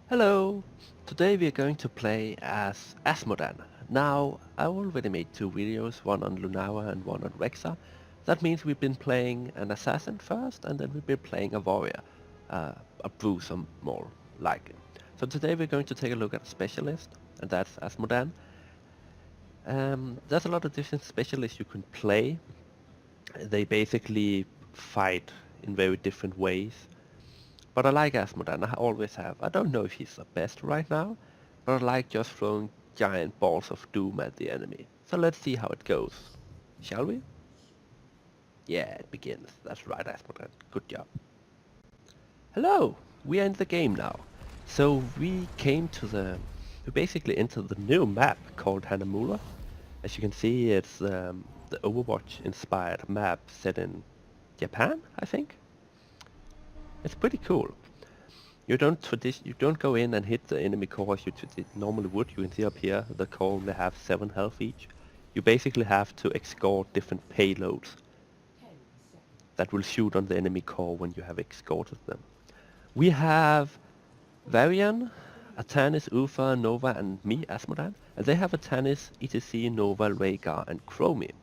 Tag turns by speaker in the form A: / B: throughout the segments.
A: Hello! Today we are going to play as Azmodan. Now, I already made two videos, one on Lunawa and one on Rexa. That means we've been playing an assassin first, and then we've been playing a warrior. A bruiser more likely. So today we're going to take a look at a specialist, and that's Azmodan. There's a lot of different specialists you can play. They basically fight in very different ways. But I like Azmodan, I always have. I don't know if he's the best right now, but I like just throwing giant balls of doom at the enemy. So let's see how it goes. Shall we? Yeah, it begins. That's right, Azmodan. Good job. Hello! We are in the game now. So we basically entered the new map called Hanamura. As you can see, it's the Overwatch-inspired map set in Japan, I think. It's pretty cool. You don't go in and hit the enemy core as you normally would. You can see up here the core only have 7 health each. You basically have to escort different payloads that will shoot on the enemy core when you have escorted them. We have Varian, Atanis, Ufa, Nova and me, Azmodan, and they have Atanis, ETC, Nova, Rhaegar and Chromie.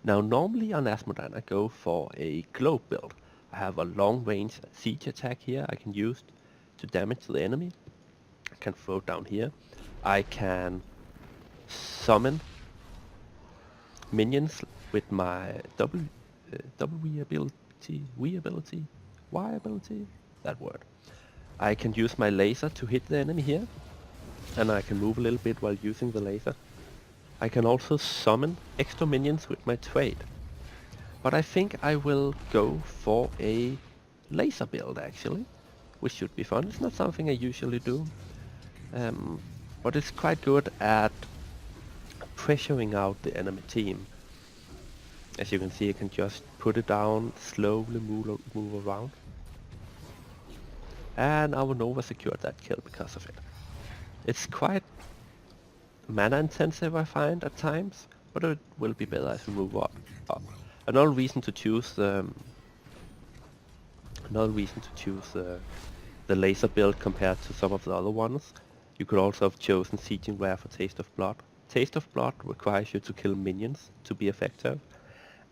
A: Now normally on Azmodan I go for a globe build. I have a long range siege attack here I can use to damage the enemy. I can throw it down here. I can summon minions with my W ability, Y ability, that word. I can use my laser to hit the enemy here, and I can move a little bit while using the laser. I can also summon extra minions with my trade. But I think I will go for a laser build actually, which should be fun. It's not something I usually do, but it's quite good at pressuring out the enemy team. As you can see, I can just put it down, slowly move around. And our Nova secured that kill because of it. It's quite mana intensive I find at times, but it will be better as we move up. Another reason to choose the laser build compared to some of the other ones. You could also have chosen Sieging Rare for Taste of Blood. Taste of Blood requires you to kill minions to be effective.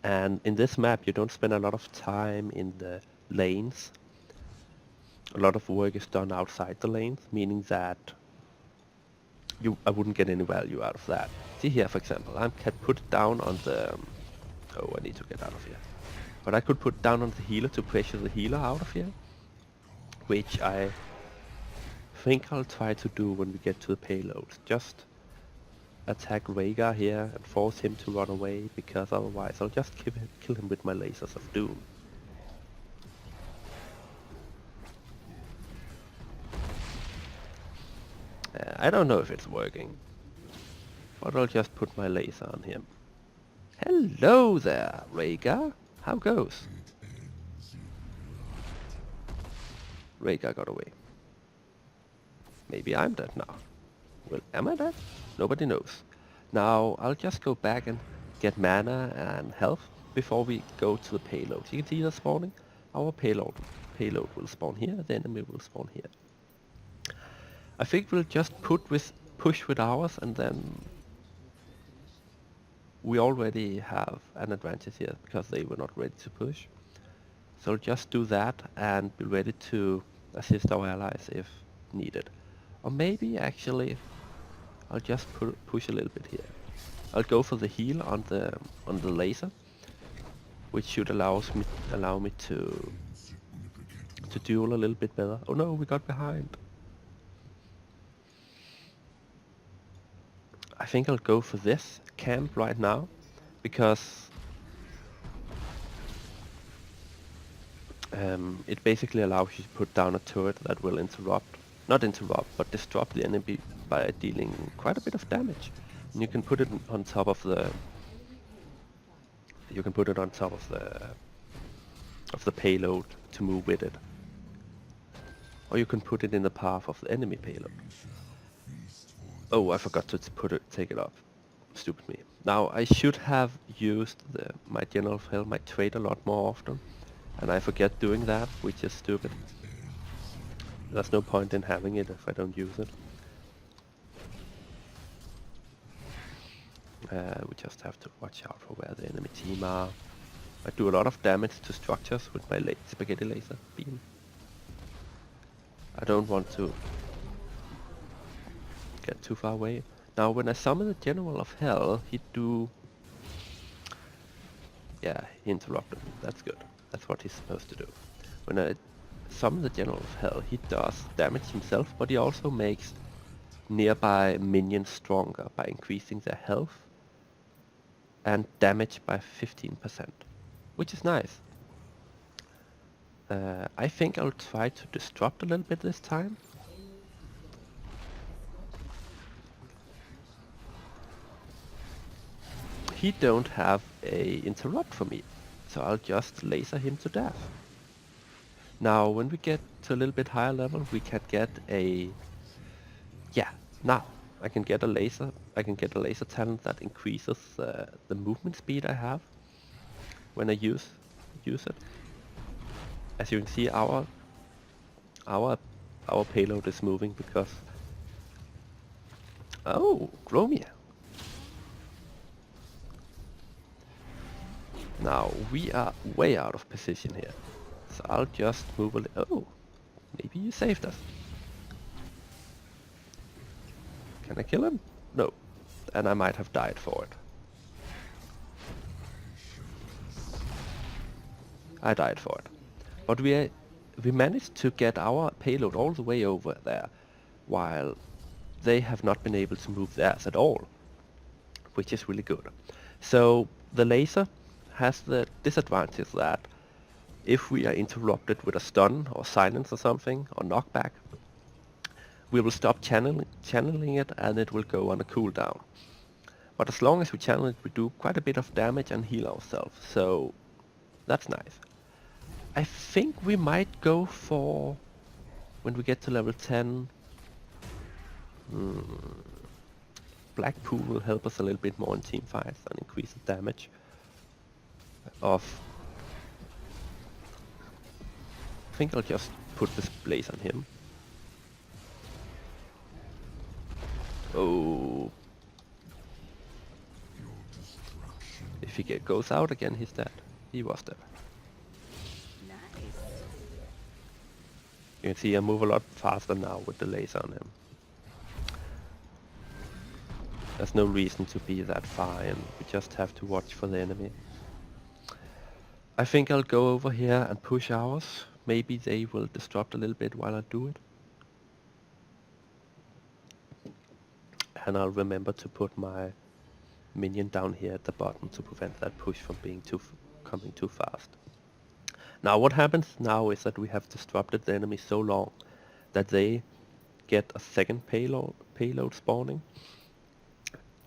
A: And in this map you don't spend a lot of time in the lanes. A lot of work is done outside the lanes, meaning that I wouldn't get any value out of that. See here for example, I can put it down on the... oh, I need to get out of here. But I could put down on the healer to pressure the healer out of here, which I think I'll try to do when we get to the payloads. Just attack Rhaegar here and force him to run away, because otherwise I'll just kill him with my lasers of doom. I don't know if it's working, but I'll just put my laser on him. Hello there, Rhaegar. How goes? Rhaegar got away. Maybe I'm dead now. Well, am I dead? Nobody knows. Now, I'll just go back and get mana and health before we go to the payload. You can see the spawning. Our payload will spawn here, the enemy will spawn here. I think we'll just push with ours, and then we already have an advantage here because they were not ready to push. So just do that and be ready to assist our allies if needed. Or maybe actually I'll just push a little bit here. I'll go for the heal on the laser, which should allow me to duel a little bit better. Oh no, we got behind. I think I'll go for this camp right now, because it basically allows you to put down a turret that will not interrupt, but disrupt the enemy by dealing quite a bit of damage. And you can put it on top of the payload to move with it, or you can put it in the path of the enemy payload. Oh, I forgot to take it off. Stupid me. Now, I should have used my General of Hell, my trade a lot more often, and I forget doing that, which is stupid. There's no point in having it if I don't use it. We just have to watch out for where the enemy team are. I do a lot of damage to structures with my spaghetti laser beam. I don't want to get too far away. Now when I summon the General of Hell, he do... Yeah, he interrupted me. That's good. That's what he's supposed to do. When I summon the General of Hell, he does damage himself, but he also makes nearby minions stronger by increasing their health and damage by 15%, which is nice. I think I'll try to disrupt a little bit this time. He don't have a interrupt for me, so I'll just laser him to death. Now when we get to a little bit higher level, we can get a... Yeah, now I can get a laser. I can get a laser talent that increases the movement speed I have when I use it. As you can see, our payload is moving because... Oh, Gromia. Now we are way out of position here, so I'll just move a little. Oh, maybe you saved us. Can I kill him? No, and I might have died for it. I died for it, but we managed to get our payload all the way over there, while they have not been able to move theirs at all, which is really good. So the laser has the disadvantage that if we are interrupted with a stun or silence or something, or knockback, we will stop channeling it and it will go on a cooldown. But as long as we channel it, we do quite a bit of damage and heal ourselves, so that's nice. I think we might go for, when we get to level 10, Blackpool will help us a little bit more in team fights and increase the damage of... I think I'll just put this blaze on him. Oh. If he goes out again, he's dead. He was dead. Nice. You can see I move a lot faster now with the laser on him. There's no reason to be that far in. We just have to watch for the enemy. I think I'll go over here and push ours. Maybe they will disrupt a little bit while I do it. And I'll remember to put my minion down here at the bottom to prevent that push from being coming too fast. Now what happens now is that we have disrupted the enemy so long that they get a second payload spawning.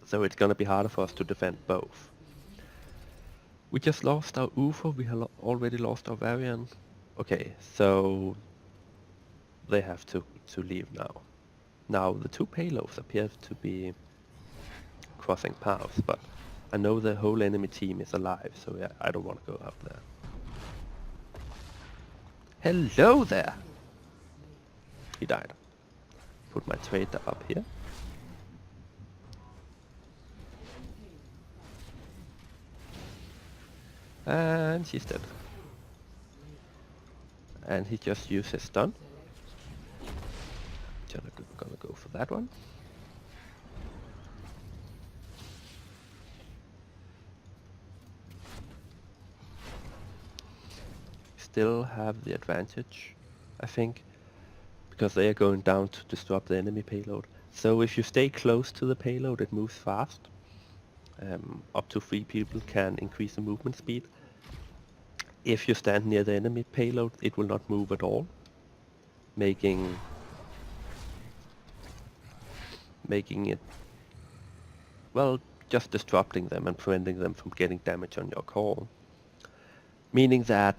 A: So it's gonna be harder for us to defend both. We just lost our UFO, we have already lost our Varian. Okay, so they have to leave now. Now the two payloads appear to be crossing paths, but I know the whole enemy team is alive, so yeah, I don't want to go up there. Hello there! He died. Put my traitor up here. And she's dead. And he just used his stun. Gonna go for that one. Still have the advantage, I think, because they are going down to disrupt the enemy payload. So if you stay close to the payload, it moves fast. Up to 3 people can increase the movement speed. If you stand near the enemy payload, it will not move at all, making it, well, just disrupting them and preventing them from getting damage on your core. Meaning that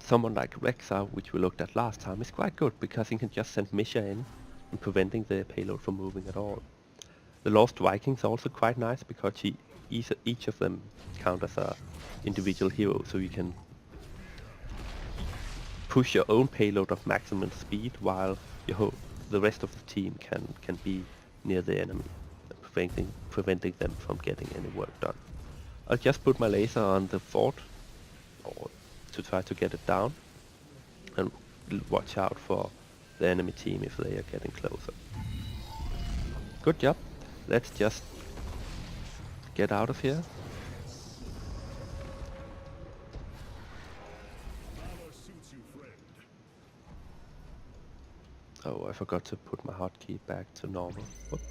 A: someone like Rexa, which we looked at last time, is quite good because he can just send Misha in and preventing the payload from moving at all. The Lost Vikings are also quite nice because each of them count as a individual hero, so you can push your own payload of maximum speed while your whole, the rest of the team can be near the enemy, preventing them from getting any work done. I'll just put my laser on the fort, or to try to get it down, and watch out for the enemy team if they are getting closer. Good job. Let's just get out of here. Oh, I forgot to put my hotkey back to normal. Whoop.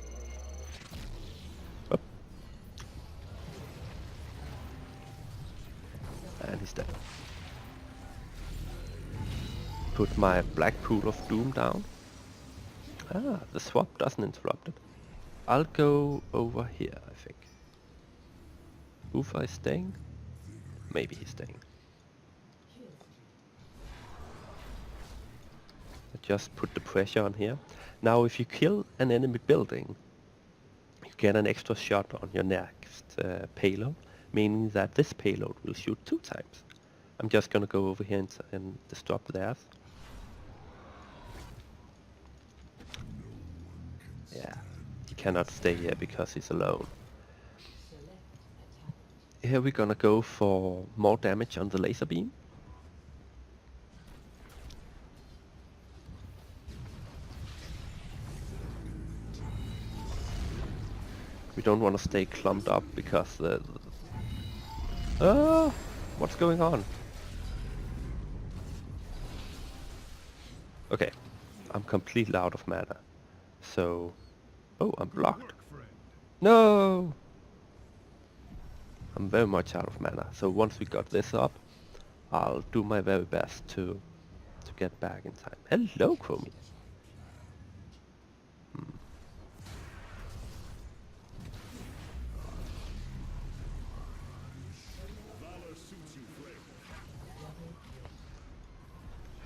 A: Whoop. And he's dead. Put my Black Pool of Doom down. Ah, the swap doesn't interrupt it. I'll go over here, I think. Ufa is staying? Maybe he's staying. Just put the pressure on here. Now if you kill an enemy building, you get an extra shot on your next payload, meaning that this payload will shoot 2 times. I'm just gonna go over here and disrupt theirs. Yeah, he cannot stay here because he's alone. Here we're gonna go for more damage on the laser beam. We don't want to stay clumped up because the... Oh, what's going on? Okay, I'm completely out of mana. So... Oh, I'm blocked. No! I'm very much out of mana. So once we got this up, I'll do my very best to get back in time. Hello, Chromie.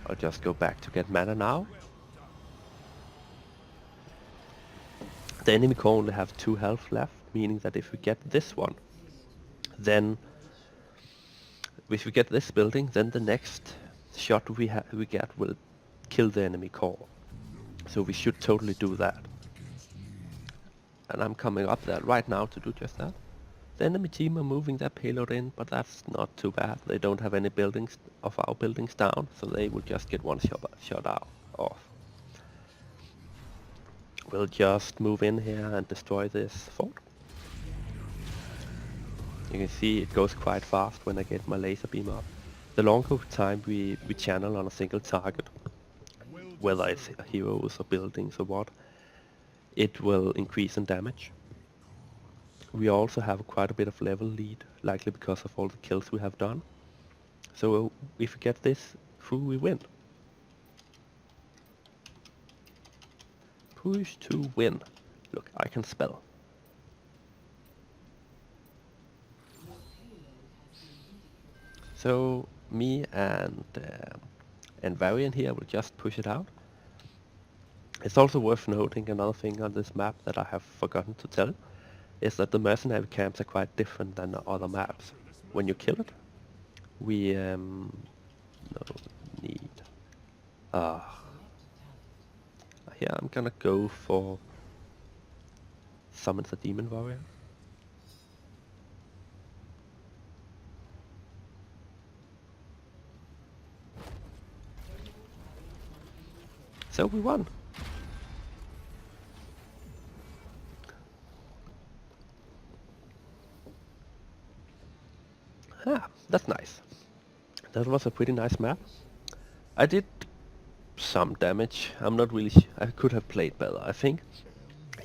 A: I'll just go back to get mana now. The enemy core only have 2 health left, meaning that if we get this one, then if we get this building, then the next shot we get will kill the enemy core. So we should totally do that. And I'm coming up there right now to do just that. The enemy team are moving their payload in, but that's not too bad. They don't have any buildings of our buildings down, so they will just get one shot out off. We'll just move in here and destroy this fort. You can see it goes quite fast when I get my laser beam up. The longer time we channel on a single target, whether it's heroes or buildings or what, it will increase in damage. We also have quite a bit of level lead, likely because of all the kills we have done. So if we get this through, we win. Push to win. Look, I can spell. So me and Varian here will just push it out. It's also worth noting another thing on this map that I have forgotten to tell, is that the mercenary camps are quite different than the other maps. When you kill it, we no need. Here I'm gonna go for summon the demon warrior. So we won. Ah, that's nice. That was a pretty nice map. I did some damage. I'm not really I could have played better. I think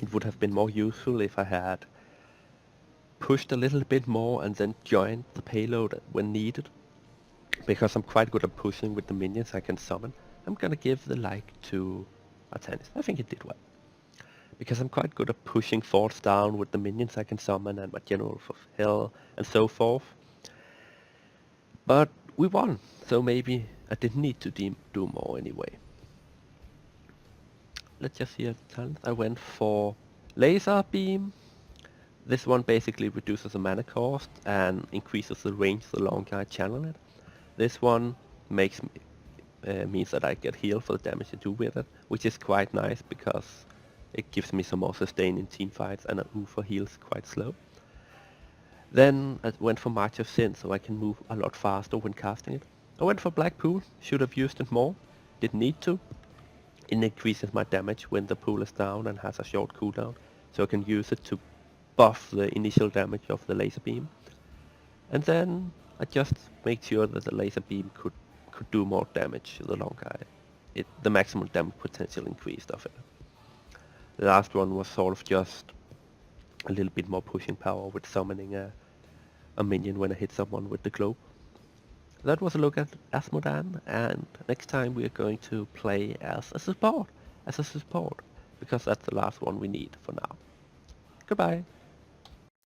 A: it would have been more useful if I had pushed a little bit more and then joined the payload when needed. Because I'm quite good at pushing with the minions I can summon. I'm gonna give the like to Artanis. I think it did well. Because I'm quite good at pushing forts down with the minions I can summon and my generals of hell and so forth. But we won, so maybe I didn't need to do more anyway. Let's just see a talent. I went for laser beam. This one basically reduces the mana cost and increases the range the longer I channel it. This one makes me means that I get healed for the damage I do with it, which is quite nice because it gives me some more sustain in team fights, and a Ufa heals quite slow. Then I went for March of Sin so I can move a lot faster when casting it. I went for Black Pool, should have used it more, didn't need to. It increases my damage when the pool is down and has a short cooldown, so I can use it to buff the initial damage of the laser beam. And then I just made sure that the laser beam could do more damage the longer the maximum damage potential increased of it. The last one was sort of just a little bit more pushing power with summoning a minion when I hit someone with the globe. That was a look at Azmodan, and next time we are going to play as a support, because that's the last one we need for now. Goodbye.